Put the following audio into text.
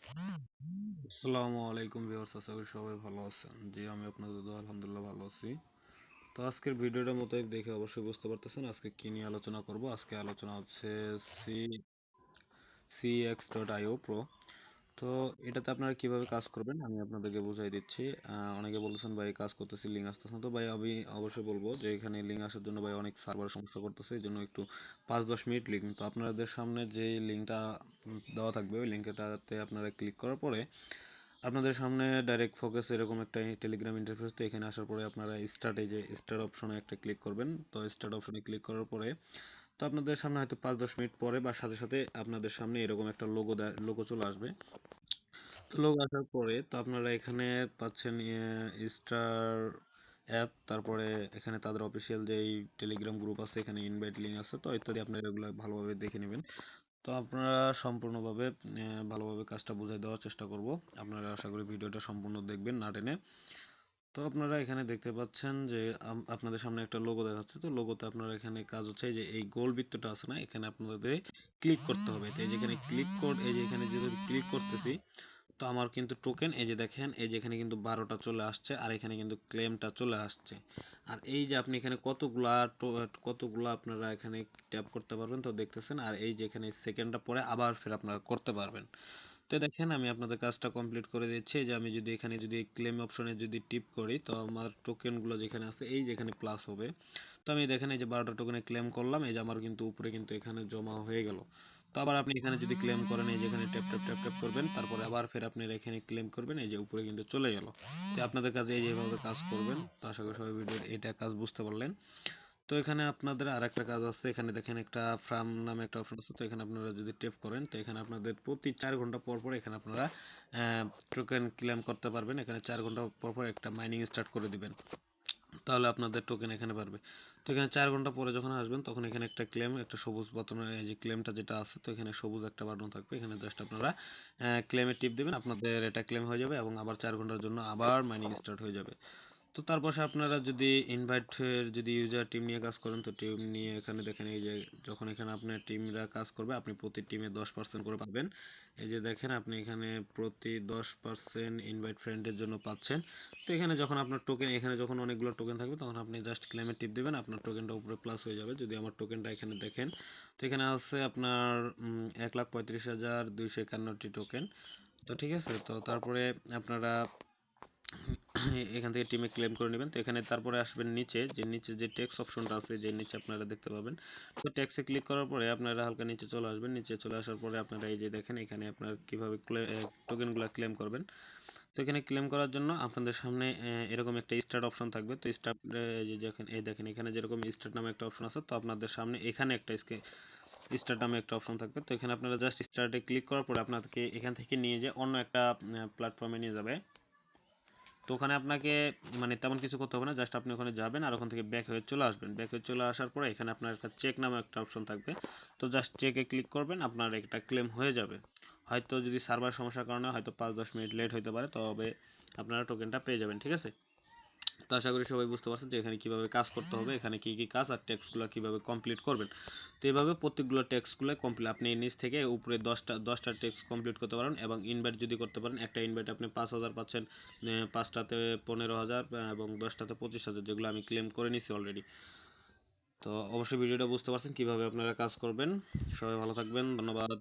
আসসালামু আলাইকুম ভিউয়ার্স, আশা করি সবাই ভালো আছেন। জি, আমি আপনাদের দোয়া আলহামদুলিল্লাহ ভালো আছি। তো আজকের ভিডিওটা মোতাবেক দেখে অবশ্যই বুঝতে পারতেছেন আজকে কি নিয়ে আলোচনা করব। আজকে আলোচনা হচ্ছে সি cx.io Pro। তো এটাতে আপনারা কিভাবে কাজ করবেন আমি আপনাদেরকে বুঝাই দিচ্ছি। অনেকে বলতেছেন ভাই কাজ করতেছি লিঙ্ক আসতেছে না। তো ভাই আমি অবশ্যই বলবো যে এখানে লিঙ্ক আসার জন্য ভাই অনেক সার্ভার সমস্যা করতেছে, এই জন্য একটু 5-10 মিনিট লিঙ্ক। তো আপনাদের সামনে যে লিঙ্কটা দেওয়া থাকবে ওই লিঙ্কটাতে আপনারা ক্লিক করার পরে আপনাদের সামনে ডাইরেক্ট ফোকাস এরকম একটা টেলিগ্রাম ইন্টারফেস। তো এখানে আসার পরে আপনারা স্টার্ট, এই যে স্টার্ট অপশনে একটা ক্লিক করবেন। তো স্টার্ট অপশনে ক্লিক করার পরে তো আপনাদের সামনে হয়তো 5-10 মিনিট পরে বা সাথে সাথে আপনাদের সামনে এরকম একটা লোগো চলে আসবে। তো লোগো আসার পরে তো আপনারা এখানে পাচ্ছেন স্টার অ্যাপ, তারপরে এখানে তাদের অফিসিয়াল যেই টেলিগ্রাম গ্রুপ আছে, এখানে ইনভাইট লিঙ্ক আছে, তো ইত্যাদি আপনারা এগুলো ভালোভাবে দেখে নেবেন। তো আপনারা সম্পূর্ণভাবে ভালোভাবে কাজটা বুঝাই দেওয়ার চেষ্টা করব। আপনারা আশা করি ভিডিওটা সম্পূর্ণ দেখবেন না টেনে। তো আপনারা এখানে দেখতে পাচ্ছেন যে আপনাদের সামনে একটা লোগো দেখাচ্ছে। তো লোগোতে আপনারা এখানে কাজ হচ্ছে এই যে এই গোল বৃত্তটা আছে না, এখানে আপনাদের ক্লিক করতে হবে। তো এই যে এখানে এই যে এখানে যেভাবে ক্লিক করতেছি, তো আমার কিন্তু টোকেন এই যে দেখেন, এই যে এখানে কিন্তু 12টা চলে আসছে আর এখানে কিন্তু ক্লেমটা চলে আসছে। আর এই যে আপনি এখানে কতগুলা আপনারা এখানে ট্যাপ করতে পারবেন তো দেখতেছেন। আর এই যে এখানে সেকেন্ডটা পরে আবার ফের আপনারা করতে পারবেন। তো দেখেন আমি আপনাদের কাজটা কমপ্লিট করে দিচ্ছি। যে আমি যদি এখানে যদি ক্লেম অপশনে যদি টিপ করি তো আমার টোকেনগুলো যেখানে আছে এই যে এখানে প্লাস হবে। তো আমি দেখেন এই যে 12টা টোকেনে ক্লেম করলাম, এই যে আমার কিন্তু উপরে কিন্তু এখানে জমা হয়ে গেল। তো আবার আপনি এখানে যদি ক্লেম করেন এই যে এখানে ট্যাপ ট্যাপ ট্যাপ ট্যাপ করবেন, তারপরে আবার ফের আপনি এখানে ক্লেম করবেন, এই যে উপরে কিন্তু চলে গেল। তো আপনাদের কাছে এই যেভাবে কাজ করবেন। তো আশা করি সবাই ভিডিওর এটা কাজ বুঝতে পারলেন। তো এখানে আপনাদের আরেকটা কাজ আছে, এখানে দেখেন একটা ফার্ম নামে একটা অপশন আছে। তো এখানে আপনারা যদি টেপ করেন তো এখানে আপনাদের প্রতি 4 ঘন্টা পর পর এখানে আপনারা টোকেন ক্লেম করতে পারবেন। এখানে 4 ঘন্টা পর পর একটা মাইনিং স্টার্ট করে দিবেন, তাহলে আপনাদের টোকেন এখানে পারবে। তো এখানে 4 ঘন্টা পরে যখন আসবেন তখন এখানে একটা ক্লেম, একটা সবুজ বাটন, এই যে ক্লেমটা যেটা আছে, তো এখানে সবুজ একটা বাটন থাকবে, এখানে জাস্ট আপনারা ক্লেমে টিপ দেবেন, আপনাদের এটা ক্লেম হয়ে যাবে এবং আবার 4 ঘন্টার জন্য আবার মাইনিং স্টার্ট হয়ে যাবে। তো তার পাশে আপনারা যদি ইনভাইটের যদি ইউজার টিম নিয়ে কাজ করেন তো টিম নিয়ে এখানে দেখেন এই যে যখন এখানে আপনার টিমরা কাজ করবে আপনি প্রতি টিমে 10% করে পাবেন। এই যে দেখেন আপনি এখানে প্রতি 10% ইনভাইট ফ্রেন্ডের জন্য পাচ্ছেন। তো এখানে যখন আপনার টোকেন, এখানে যখন অনেকগুলো টোকেন থাকবে তখন আপনি জাস্ট ক্লেমে টিপ দিবেন, আপনার টোকেনটা উপরে প্লাস হয়ে যাবে। যদি আমার টোকেনটা এখানে দেখেন তো এখানে আছে আপনার 1,35,251টি টোকেন। তো ঠিক আছে, তো তারপরে আপনারা এখান থেকে টিমে ক্লেম করে নেবেন। তো এখানে তারপরে আসবেন নিচে, যে নিচে যে টেক্স অপশনটা আছে যে নিচে আপনারা দেখতে পাবেন। তো টেক্সে ক্লিক করার পরে আপনারা হালকা নিচে চলে আসবেন। নিচে চলে আসার পরে আপনারা এই যে দেখেন এখানে আপনারা কিভাবে টোকেনগুলো ক্লেম করবেন। তো এখানে ক্লেম করার জন্য আপনাদের সামনে এরকম একটা স্টার্ট অপশন থাকবে। তো স্টার্ট, এই যে দেখেন এই দেখেন এখানে যেরকম স্টার্ট নামে একটা অপশন আছে, তো আপনাদের সামনে এখানে একটা স্টার্ট নামে একটা অপশন থাকবে। তো এখানে আপনারা জাস্ট স্টার্টে ক্লিক করার পরে আপনাদেরকে এখান থেকে নিয়ে যে অন্য একটা প্ল্যাটফর্মে নিয়ে যাবে। তো ওখানে আপনাকে মানে তেমন কিছু করতে হবে না, জাস্ট আপনি ওখানে যাবেন আর ওখান থেকে ব্যাক হয়ে চলে আসবেন। ব্যাক হয়ে চলে আসার পরে এখানে আপনার একটা চেক নামে একটা অপশন থাকবে। তো জাস্ট চেকে ক্লিক করবেন, আপনার একটা ক্লেম হয়ে যাবে। হয়তো যদি সার্ভার সমস্যার কারণে হয়তো 5-10 মিনিট লেট হতে পারে, তবে আপনারা টোকেনটা পেয়ে যাবেন। ঠিক আছে, তো আশা করি সবাই বুঝতে পারছেন যে এখানে কিভাবে কাজ করতে হবে, এখানে কি কি কাজ আর টেক্সটগুলো কিভাবে কমপ্লিট করবেন। তো এইভাবে প্রত্যেকগুলো টেক্সটগুলো কমপ্লিট আপনি নিচ থেকে উপরে 10টা টেক্সট কমপ্লিট করতে পারেন। এবং ইনভাইট যদি করতে পারেন, একটা ইনভাইট আপনি 5,000 পাচ্ছেন, 5টাতে 15,000 এবং 10টাতে 25,000, যেগুলো আমি ক্লেম করে নিছি অলরেডি। তো অবশ্যই ভিডিওটা বুঝতে পারছেন কিভাবে আপনারা কাজ করবেন। সবাই ভালো থাকবেন, ধন্যবাদ।